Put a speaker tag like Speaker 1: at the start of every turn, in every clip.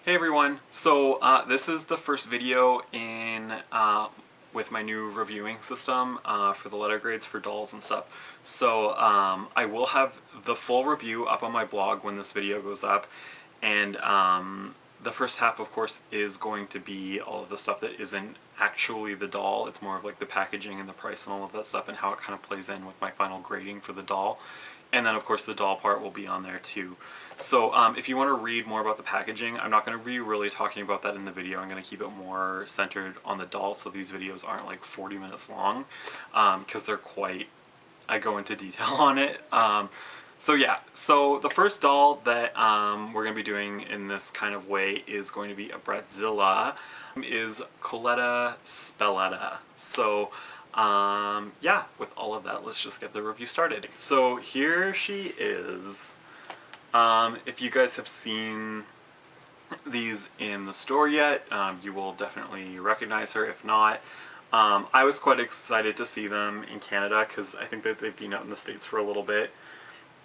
Speaker 1: Hey everyone, so this is the first video in with my new reviewing system for the letter grades for dolls and stuff. So I will have the full review up on my blog when this video goes up, and the first half of course is going to be all of the stuff that isn't actually the doll. It's more of like the packaging and the price and all of that stuff and how it kind of plays in with my final grading for the doll. And then of course the doll part will be on there too. So if you want to read more about the packaging, I'm not going to be really talking about that in the video. I'm going to keep it more centered on the doll, so these videos aren't like 40 minutes long, because they're quite, I go into detail on it. So yeah, so the first doll that we're going to be doing in this kind of way is going to be a Bratzilla, is Coletta Spelletta. So yeah, with all of that, let's just get the review started. So here she is. If you guys have seen these in the store yet, you will definitely recognize her. If not, I was quite excited to see them in Canada because I think that they've been out in the States for a little bit.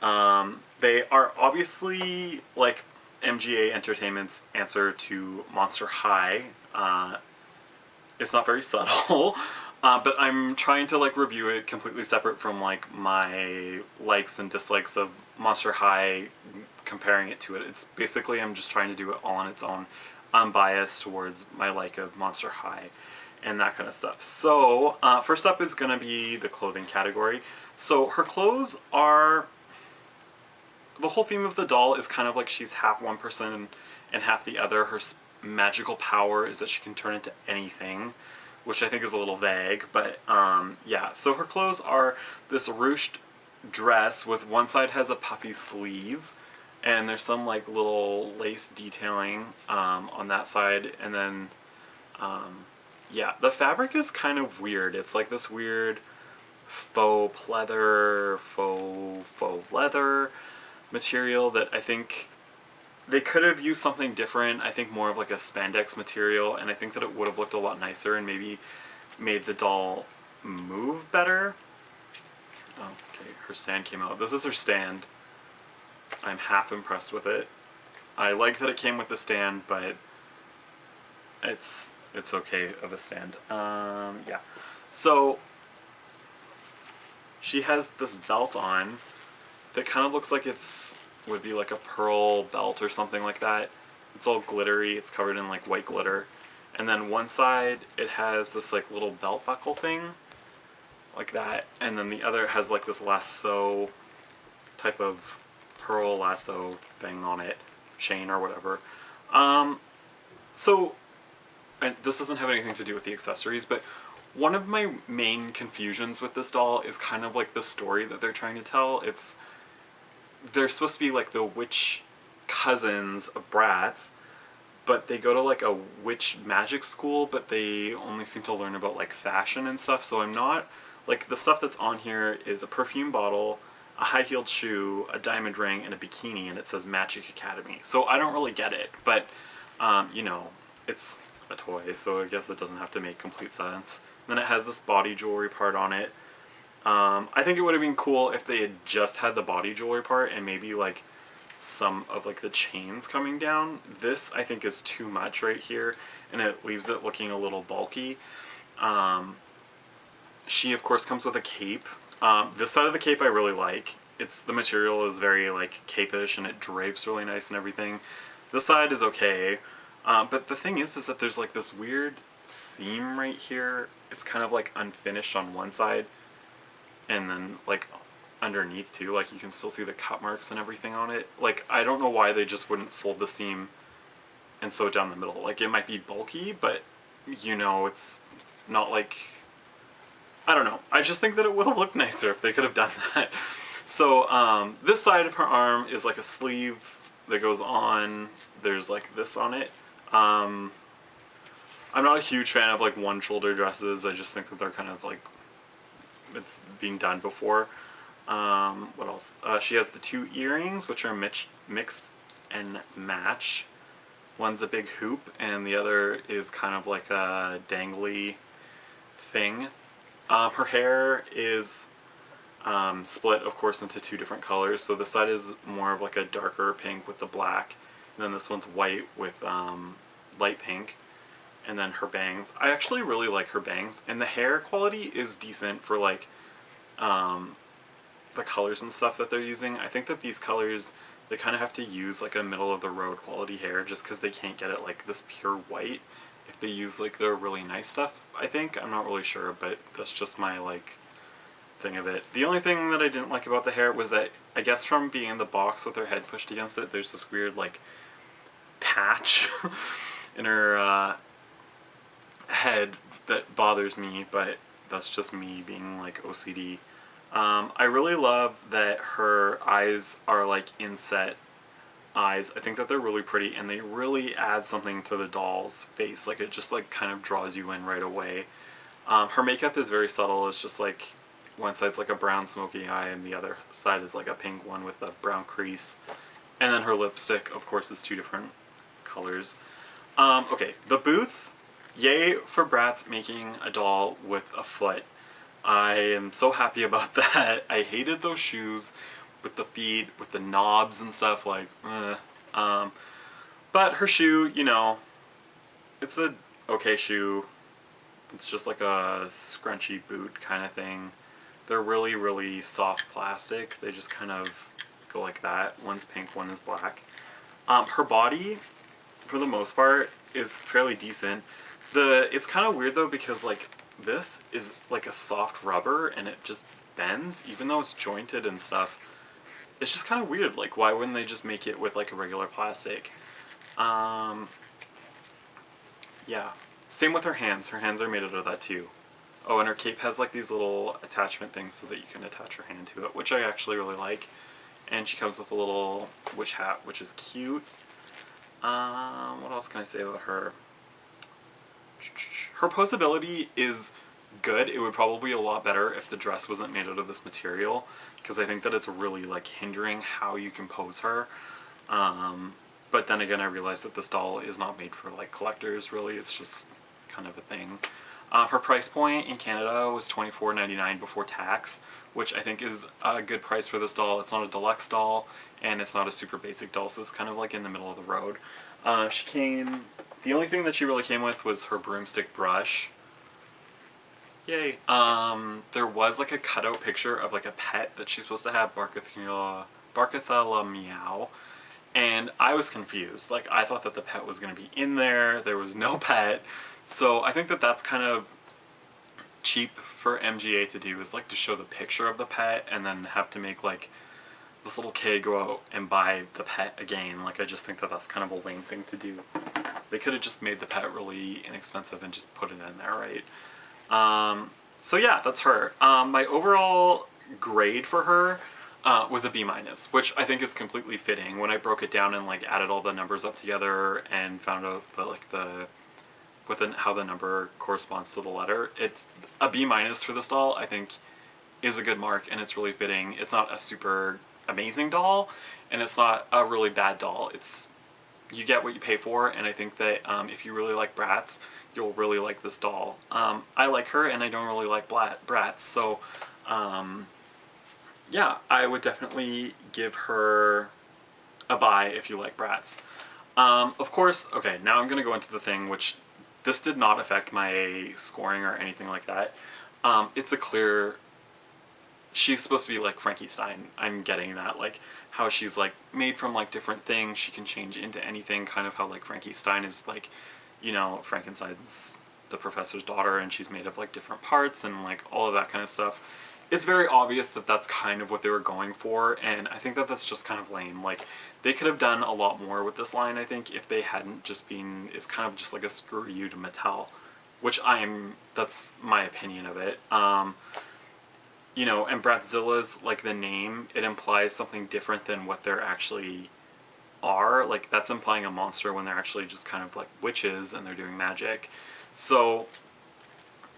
Speaker 1: They are obviously like MGA Entertainment's answer to Monster High. It's not very subtle. But I'm trying to like review it completely separate from like my likes and dislikes of Monster High, comparing it to it. It's basically, I'm just trying to do it all on its own, unbiased towards my like of Monster High and that kind of stuff. So first up is going to be the clothing category. So her clothes are, the whole theme of the doll is kind of like she's half one person and half the other. Her magical power is that she can turn into anything, which I think is a little vague, but yeah. So her clothes are this ruched dress with one side has a puffy sleeve, and there's some like little lace detailing on that side, and then yeah, the fabric is kind of weird. It's like this weird faux pleather, faux leather material that I think they could have used something different. I think more of like a spandex material, and I think that it would have looked a lot nicer and maybe made the doll move better. Oh, okay, her stand came out. This is her stand. I'm half impressed with it. I like that it came with the stand, but it's okay of a stand. Yeah. So she has this belt on that kind of looks like would be like a pearl belt or something like that. It's all glittery, it's covered in like white glitter. And then one side it has this like little belt buckle thing, like that. And then the other has like this lasso type of pearl lasso thing on it, chain or whatever. So, and this doesn't have anything to do with the accessories, but one of my main confusions with this doll is kind of like the story that they're trying to tell. They're supposed to be like the witch cousins of Bratz, but they go to like a witch magic school, but they only seem to learn about like fashion and stuff. So I'm not, like, the stuff that's on here is a perfume bottle, a high-heeled shoe, a diamond ring, and a bikini, and it says Magic Academy. So I don't really get it, but you know, it's a toy, so I guess it doesn't have to make complete sense. And then it has this body jewelry part on it. I think it would have been cool if they had just had the body jewelry part and maybe like some of like the chains coming down. This I think is too much right here, and it leaves it looking a little bulky. She of course comes with a cape. This side of the cape I really like. The material is very like cape-ish and it drapes really nice and everything. This side is okay, but the thing is that there's like this weird seam right here. It's kind of like unfinished on one side, and then like underneath too, like you can still see the cut marks and everything on it. Like, I don't know why they just wouldn't fold the seam and sew it down the middle. Like, it might be bulky, but you know, it's not like, I don't know. I just think that it would have looked nicer if they could have done that. So this side of her arm is like a sleeve that goes on. There's like this on it. I'm not a huge fan of like one shoulder dresses. I just think that they're kind of like, it's being done before. What else? She has the two earrings, which are mixed and match. One's a big hoop, and the other is kind of like a dangly thing. Her hair is split, of course, into two different colors. So the side is more of like a darker pink with the black, And then this one's white with light pink. And then her bangs. I actually really like her bangs. And the hair quality is decent for like the colors and stuff that they're using. I think that these colors, they kind of have to use like a middle of the road quality hair just because they can't get it like this pure white if they use like the really nice stuff, I think. I'm not really sure, but that's just my like thing of it. The only thing that I didn't like about the hair was that I guess from being in the box with her head pushed against it, there's this weird like patch in her head that bothers me, but that's just me being like OCD. I really love that her eyes are like inset eyes. I think that they're really pretty and they really add something to the doll's face. Like it just like kind of draws you in right away. Her makeup is very subtle. It's just like one side's like a brown smoky eye and the other side is like a pink one with a brown crease. And then her lipstick, of course, is two different colors. Okay, the boots. Yay for Bratz making a doll with a foot. I am so happy about that. I hated those shoes with the feet, with the knobs and stuff, like, but her shoe, you know, it's a okay shoe. It's just like a scrunchy boot kind of thing. They're really, really soft plastic. They just kind of go like that. One's pink, one is black. Her body, for the most part, is fairly decent. It's kind of weird though because like this is like a soft rubber and it just bends even though it's jointed and stuff. It's just kind of weird. Like why wouldn't they just make it with like a regular plastic? Yeah. Same with her hands. Her hands are made out of that too. Oh, and her cape has like these little attachment things so that you can attach your hand to it, which I actually really like. And she comes with a little witch hat, which is cute. What else can I say about her? Her posability is good. It would probably be a lot better if the dress wasn't made out of this material, because I think that it's really like hindering how you can pose her. But then again, I realized that this doll is not made for like collectors really. It's just kind of a thing. Her price point in Canada was $24.99 before tax, which I think is a good price for this doll. It's not a deluxe doll, and it's not a super basic doll, so it's kind of like in the middle of the road. The only thing that she really came with was her broomstick brush. Yay. There was like a cutout picture of like a pet that she's supposed to have, Barcathella Meow, and I was confused. Like I thought that the pet was going to be in there. There was no pet. So I think that that's kind of cheap for MGA to do, is like to show the picture of the pet and then have to make like this little kid go out and buy the pet again. Like I just think that that's kind of a lame thing to do. They could have just made the pet really inexpensive and just put it in there, right? So yeah, that's her. My overall grade for her was a B-, which I think is completely fitting. When I broke it down and like added all the numbers up together and found out that like how the number corresponds to the letter, it's a B- for this doll. I think is a good mark and it's really fitting. It's not a super amazing doll and it's not a really bad doll. You get what you pay for, and I think that if you really like Bratz, you'll really like this doll. I like her and I don't really like Bratz, so yeah, I would definitely give her a buy if you like Bratz. Of course, okay, now I'm going to go into the thing which this did not affect my scoring or anything like that. It's a clear, she's supposed to be like Frankenstein. I'm getting that, like how she's like made from like different things, she can change into anything, kind of how like Frankenstein is like, you know, Frankenstein's the professor's daughter and she's made of like different parts and like all of that kind of stuff. It's very obvious that that's kind of what they were going for, and I think that that's just kind of lame. Like, they could have done a lot more with this line, I think, if they hadn't just been, it's kind of just like a screw you to Mattel, which that's my opinion of it. You know, and Bratzilla's, like, the name, it implies something different than what they're actually are. Like, that's implying a monster when they're actually just kind of like witches and they're doing magic. So,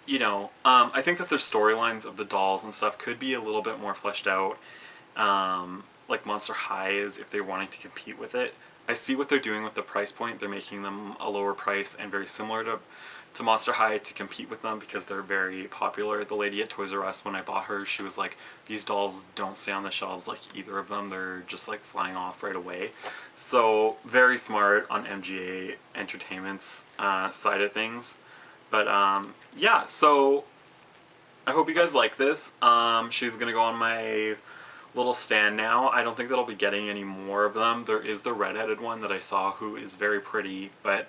Speaker 1: you know, I think that their storylines of the dolls and stuff could be a little bit more fleshed out. Like Monster High is, if they're wanting to compete with it. I see what they're doing with the price point. They're making them a lower price and very similar to to Monster High to compete with them because they're very popular. The lady at Toys R Us, when I bought her, she was like, these dolls don't stay on the shelves like either of them, they're just like flying off right away. So very smart on MGA Entertainment's side of things. But yeah, so I hope you guys like this. She's gonna go on my little stand now. I don't think that I'll be getting any more of them. There is the red-headed one that I saw who is very pretty, but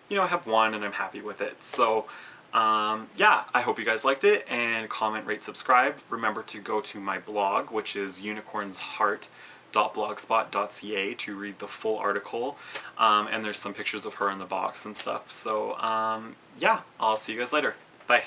Speaker 1: you know, I have one and I'm happy with it. So yeah, I hope you guys liked it, and comment, rate, subscribe. Remember to go to my blog, which is unicornsheart.blogspot.ca, to read the full article, and there's some pictures of her in the box and stuff. So yeah, I'll see you guys later. Bye.